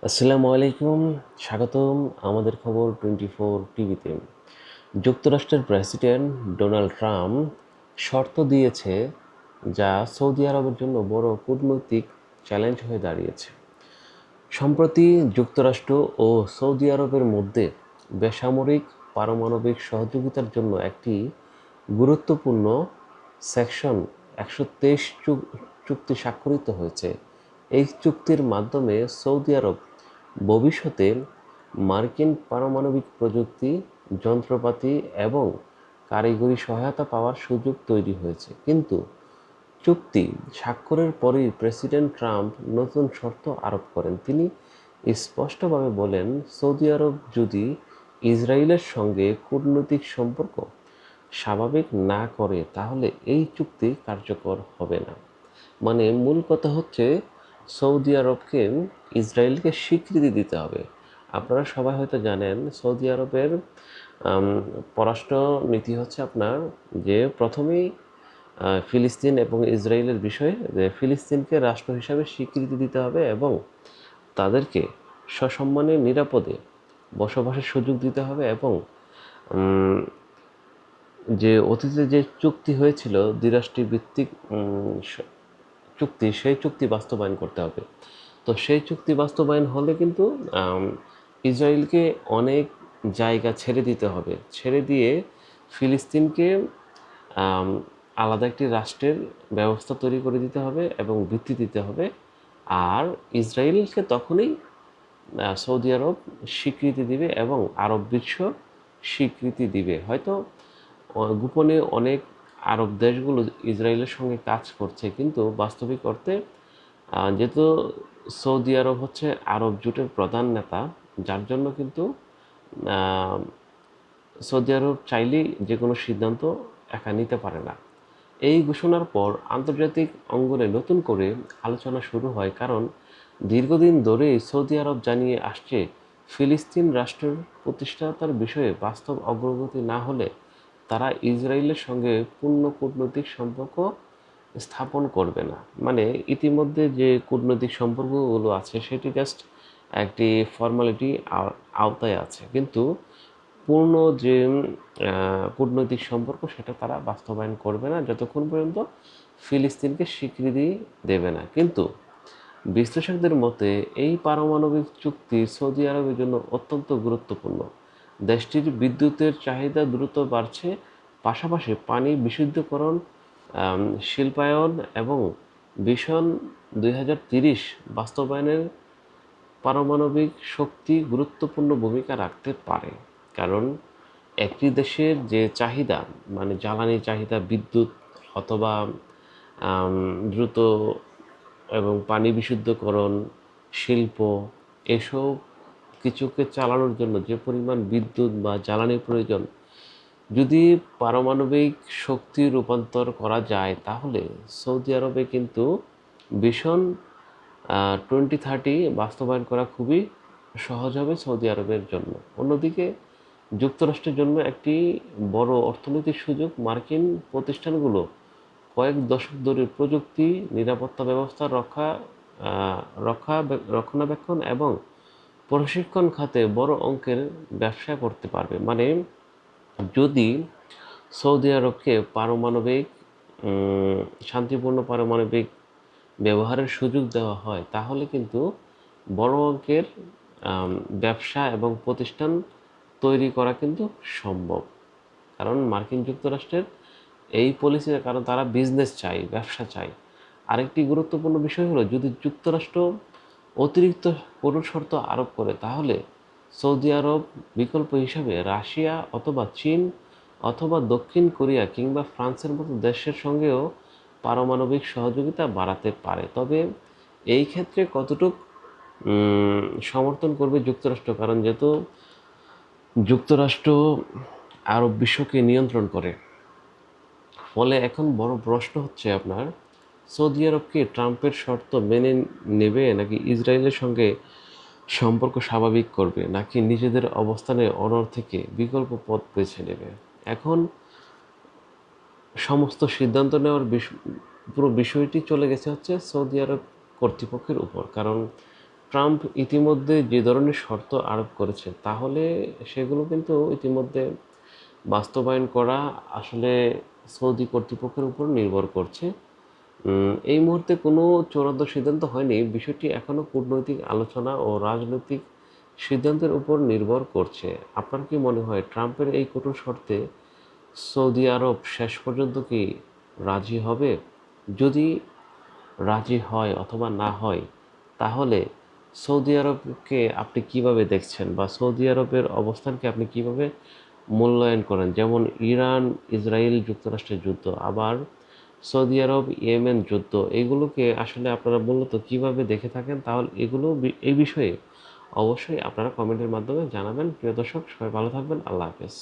আসসালামু আলাইকুম, স্বাগতম আমাদের খবর 24 টিভিতে। যুক্তরাষ্ট্রের প্রেসিডেন্ট ডোনাল্ড ট্রাম্প শর্ত দিয়েছে, যা সৌদি আরবের জন্য বড় কূটনৈতিক চ্যালেঞ্জ হয়ে দাঁড়িয়েছে। সম্প্রতি যুক্তরাষ্ট্র ও সৌদি আরবের মধ্যে বেসামরিক পারমাণবিক সহযোগিতার জন্য একটি গুরুত্বপূর্ণ সেকশন 123 চুক্তি স্বাক্ষরিত হয়েছে। এই চুক্তির মাধ্যমে সৌদি আরব ভবিষ্যতে মার্কিন পারমাণবিক প্রযুক্তি, যন্ত্রপাতি এবং কারিগরি সহায়তা পাওয়ার সুযোগ তৈরি হয়েছে। কিন্তু চুক্তি স্বাক্ষরের পরেই প্রেসিডেন্ট ট্রাম্প নতুন শর্ত আরোপ করেন। তিনি স্পষ্টভাবে বলেন, সৌদি আরব যদি ইসরায়েলের সঙ্গে কূটনৈতিক সম্পর্ক স্বাভাবিক না করে তাহলে এই চুক্তি কার্যকর হবে না। মানে মূল কথা হচ্ছে, সৌদি আরবকে ইসরায়েলকে স্বীকৃতি দিতে হবে। আপনারা সবাই হয়তো জানেন, সৌদি আরবের পররাষ্ট্র নীতি হচ্ছে আপনার যে প্রথমেই ফিলিস্তিন এবং ইসরায়েলের বিষয়ে যে ফিলিস্তিনকে রাষ্ট্র হিসাবে স্বীকৃতি দিতে হবে এবং তাদেরকে সসম্মানে নিরাপদে বসবাসের সুযোগ দিতে হবে এবং যে অতীতে যে চুক্তি হয়েছিল দ্বিরাষ্ট্রী ভিত্তিক চুক্তি, সেই চুক্তি বাস্তবায়ন করতে হবে। তো সেই চুক্তি বাস্তবায়ন হলে কিন্তু ইসরায়েলকে অনেক জায়গা ছেড়ে দিতে হবে, ছেড়ে দিয়ে ফিলিস্তিনকে আলাদা একটি রাষ্ট্রের ব্যবস্থা তৈরি করে দিতে হবে এবং ভিত্তি দিতে হবে। আর ইসরায়েলকে তখনই সৌদি আরব স্বীকৃতি দিবে এবং আরব বিশ্ব স্বীকৃতি দিবে। হয়তো গোপনে অনেক আরব দেশগুলো ইসরায়েলের সঙ্গে কাজ করছে, কিন্তু বাস্তবিক অর্থে যেহেতু সৌদি আরব হচ্ছে আরব জোটের প্রধান নেতা, যার জন্য কিন্তু সৌদি আরব চাইলেই যে কোনো সিদ্ধান্ত একা নিতে পারে না। এই ঘোষণার পর আন্তর্জাতিক অঙ্গনে নতুন করে আলোচনা শুরু হয়, কারণ দীর্ঘদিন ধরেই সৌদি আরব জানিয়ে আসছে, ফিলিস্তিন রাষ্ট্রের প্রতিষ্ঠাতার বিষয়ে বাস্তব অগ্রগতি না হলে তারা ইসরায়েলের সঙ্গে পূর্ণ কূটনৈতিক সম্পর্ক স্থাপন করবে না। মানে ইতিমধ্যে যে কূটনৈতিক সম্পর্কগুলো আছে সেটি জাস্ট একটি ফর্মালিটি আওতায় আছে, কিন্তু পূর্ণ যে কূটনৈতিক সম্পর্ক সেটা তারা বাস্তবায়ন করবে না যতক্ষণ পর্যন্ত ফিলিস্তিনকে স্বীকৃতি দেবে না। কিন্তু বিশ্লেষকদের মতে এই পারমাণবিক চুক্তি সৌদি আরবের জন্য অত্যন্ত গুরুত্বপূর্ণ। দেশটির বিদ্যুতের চাহিদা দ্রুত বাড়ছে, পাশাপাশি পানি বিশুদ্ধকরণ, শিল্পায়ন এবং ভিশন 2030 বাস্তবায়নের পারমাণবিক শক্তি গুরুত্বপূর্ণ ভূমিকা রাখতে পারে। কারণ একটি দেশের যে চাহিদা, মানে জ্বালানি চাহিদা, বিদ্যুৎ অথবা দ্রুত এবং পানি বিশুদ্ধকরণ, শিল্প, এসব কিছুকে চালানোর জন্য যে পরিমাণ বিদ্যুৎ বা জ্বালানির প্রয়োজন, যদি পারমাণবিক শক্তি রূপান্তর করা যায় তাহলে সৌদি আরবে কিন্তু ভিশন 2030 বাস্তবায়ন করা খুবই সহজ হবে সৌদি আরবের জন্য। অন্যদিকে যুক্তরাষ্ট্রের জন্য একটি বড় অর্থনৈতিক সুযোগ। মার্কিন প্রতিষ্ঠানগুলো কয়েক দশক ধরে প্রযুক্তি, নিরাপত্তা ব্যবস্থা রক্ষণাবেক্ষণ এবং প্রশিক্ষণ খাতে বড় অঙ্কের ব্যবসা করতে পারবে। মানে যদি সৌদি আরবকে পারমাণবিক শান্তিপূর্ণ পারমাণবিক ব্যবহারের সুযোগ দেওয়া হয় তাহলে কিন্তু বড় অঙ্কের ব্যবসা এবং প্রতিষ্ঠান তৈরি করা কিন্তু সম্ভব। কারণ মার্কিন যুক্তরাষ্ট্রের এই পলিসির কারণ তারা বিজনেস চায়, ব্যবসা চায়। আরেকটি গুরুত্বপূর্ণ বিষয় হলো, যদি যুক্তরাষ্ট্র অতিরিক্ত কোনো শর্ত আরোপ করে তাহলে সৌদি আরব বিকল্প হিসাবে রাশিয়া অথবা চীন অথবা দক্ষিণ কোরিয়া কিংবা ফ্রান্সের মতো দেশের সঙ্গেও পারমাণবিক সহযোগিতা বাড়াতে পারে। তবে এই ক্ষেত্রে কতটুকু সমর্থন করবে যুক্তরাষ্ট্র, কারণ যেহেতু যুক্তরাষ্ট্র আরব বিশ্বকে নিয়ন্ত্রণ করে। ফলে এখন বড় প্রশ্ন হচ্ছে আপনার, সৌদি আরব কি ট্রাম্পের শর্ত মেনে নেবে, নাকি ইসরায়েলের সঙ্গে সম্পর্ক স্বাভাবিক করবে, নাকি নিজেদের অবস্থানে অনড় থেকে বিকল্প পথ বেছে নেবে? এখন সমস্ত সিদ্ধান্ত নেওয়ার পুরো বিষয়টি চলে গেছে হচ্ছে সৌদি আরব কর্তৃপক্ষের উপর। কারণ ট্রাম্প ইতিমধ্যে যে ধরনের শর্ত আরোপ করেছে তাহলে সেগুলো কিন্তু ইতিমধ্যে বাস্তবায়ন করা আসলে সৌদি কর্তৃপক্ষের উপর নির্ভর করছে। এই মুহূর্তে কোনো চূড়ান্ত সিদ্ধান্ত হয়নি, বিষয়টি এখনও কূটনৈতিক আলোচনা ও রাজনৈতিক সিদ্ধান্তের উপর নির্ভর করছে। আপনার কি মনে হয় ট্রাম্পের এই কঠোর শর্তে সৌদি আরব শেষ পর্যন্ত কি রাজি হবে? যদি রাজি হয় অথবা না হয় তাহলে সৌদি আরবকে আপনি কিভাবে দেখছেন, বা সৌদি আরবের অবস্থানকে আপনি কিভাবে মূল্যায়ন করেন? যেমন ইরান ইসরায়েল যুক্তরাষ্ট্রের যুদ্ধ, আবার সৌদি আরব ইয়েমেন যুদ্ধ, এগুলোকে আসলে আপনারা মূলত কিভাবে দেখে থাকেন? তাহলে এই বিষয়ে অবশ্যই আপনারা কমেন্টের মাধ্যমে জানাবেন। প্রিয় দর্শক, সবাই ভালো থাকবেন। আল্লাহ হাফেজ।